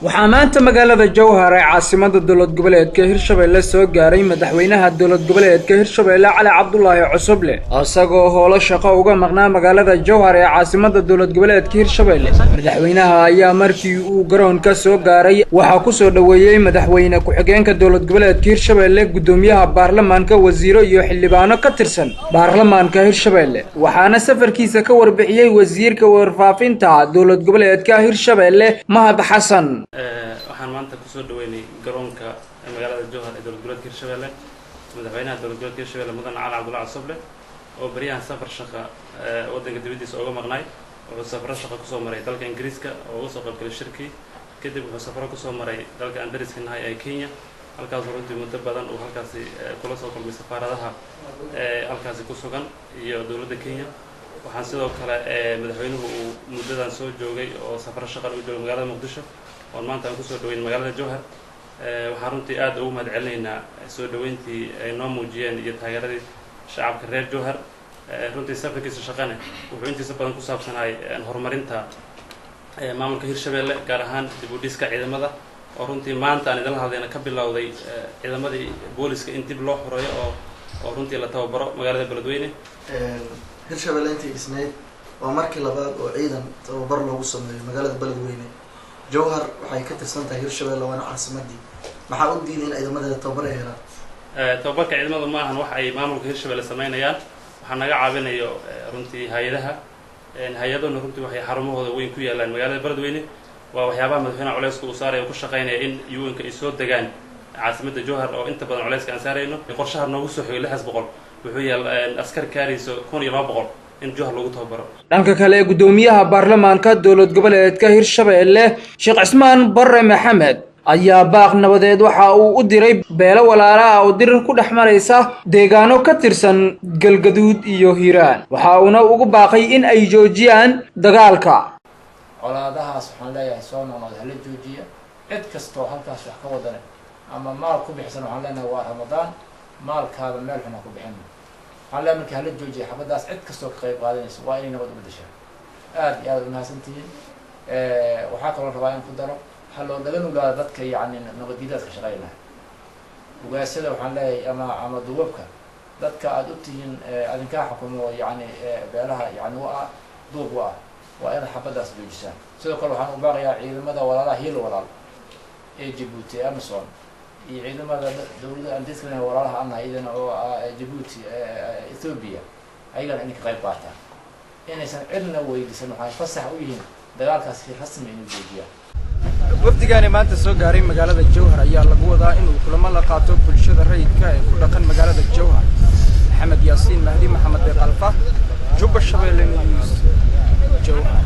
waxaa maanta magaalada Jowhar ee caasimada dowlad goboleedka Hirshabelle soo gaaray madaxweynaha dowlad goboleedka Hirshabelle Cali Cabdullaahi Cusuble asagoo howlo shaqo uga maqnaa magaalada Jowhar ee caasimada dowlad goboleedka Hirshabelle. Madaxweynaha ayaa markii uu garoonka soo gaaray waxaa ku soo dhaweeyay madaxweyne ku-xigeenka dowlad goboleedka Hirshabelle gudoomiyaha baarlamaanka wasiiro iyo xildhibaano ka tirsan baarlamaanka Hirshabelle waxaana safarkiisa ka warbixiyay wasiirka warfaafinta dowlad goboleedka Hirshabelle Mahad Xasan. waxaan maanta ku soo dhaweynay garoonka magaalada Jowhar ee dowlad goboleedka Hirshabelle madaxweynaha dowlad goboleedka Hirshabelle Mudane Cali Cabdullaahi Cusuble oo bariyahan safar shaqo wadanka dibadiisa uga maqnay wuxuu safar shaqo ku soo maray dalka Ingiriiska oo uu soo qaybgalay shirkii kadib wuxuu safar ku soo maray dalka aan dariska nahay ee Kenya halkaas runtii muddo badan uu halkaasi kula soo kulmay safaaradaha halkaasi ku sugan iyo dowladda Kenya waxaan sidoo kale madaxweynuhu uu muddadan soo joogay oo safar shaqo u joogay magaalada Muqdisho oo maanta aan ku soo dhaweyn magaalada Jowhar waxaan runtii aad ugu mahadcelinaynaa soo dhaweyntii ay noo muujiyeen iyo taageeradii shacabka reer Jowhar runtii safarkiisa shaqane wuxuu intiisa badan ku saabsanahay horumarinta maamulka Hirshabelle gaar ahaan dib u dhiska ciidamada oo runtii maanta aan idin hadlayna ka bilowday ciidamadii booliska in dib loo xoreeyo oo runtii la tababaro magaalada Beledweyne Hirshabelle intii dhisneyd waa markii labaad oo ciidan tababar loogu sameeyo magaalada Beledweyne Jowhar waxay ka tirsan tahay Hirshabelle waana caasimadii maxaa u diiday in ciidamada tababar ay helaan tababarka ciidamada ma ahan wax ay maamulka Hirshabelle sameynayaan waxa naga caawinayo runtii hay'adaha hay'aduna runtii waxay xarumahooda weyn ku yaalaan magaalada Beledweyne waa waxyaabaha madaxweynaha culayska uu saaray ku shaqeynaya in UN-ka ay soo degaan caasimada Jowhar oo inta badan culayska aan saarayno qorshaha noogu soo xigay 600 wuxuu yaal askar kaariso 1200 in Jowhar lagu tababaro. dhanka kale gudoomiyaha baarlamaanka dowlad goboleedka Hirshabelle Sheekh Cismaan Barre Maxamed ayaa baaq nabadeed waxa uu u diray beelo walaalo ah oo dirir ku dhaxmaraysa deegaano ka tirsan Galgaduud iyo Hiiraan waxa uuna ugu baaqay in ay joojiyaan dagaalka colaadahaas waxaan leeyahay soo noqnoqda hala joojiya cid kastoo halkaas wax ka wadana ama maal ku bixsan waxaan leenahay waa Ramadaan maalkaada meel xun ku bixin waxaan leeyahay markii hala joojiya xabadaas cid kastoo ka qayb qaadanaysa waa inay nabad u bedeshaa aad iyo aad u mahadsantihiin waxaa kaloo rabaa in ku daro haloo laga nugaado dadka yacni nabadgelyada ka shaqeynaya ugaasada waxaan leeyahay ama duubabka dadka aad u tihiin adinkaa xukumo yacni beelaha yacni waa duub waa in xabadaas joojisaan sidoo kale waxaan u baaqayaa ciidamada walaalaha hiil walaal ee Djibouti Amazon iyo ciidamada dowladda aan dadkana walaalaha aan haydan oo Djibouti Ethiopia ayagana in ka qayb qaataan inaysan cidna weydiisan waxay fasax u yihiin dagaalkaas si rasmi ah joojiyaan wafdigaani maanta soo gaaray magaalada Jowhar ayaa lagu wadaa inuu kulamo la qaato bulshada rayidka ee ku dhaqan magaalada Jowhar Maxamed Yaasiin Mahdi Maxamed Qalfa Jubba Shabeelle News Jowhar.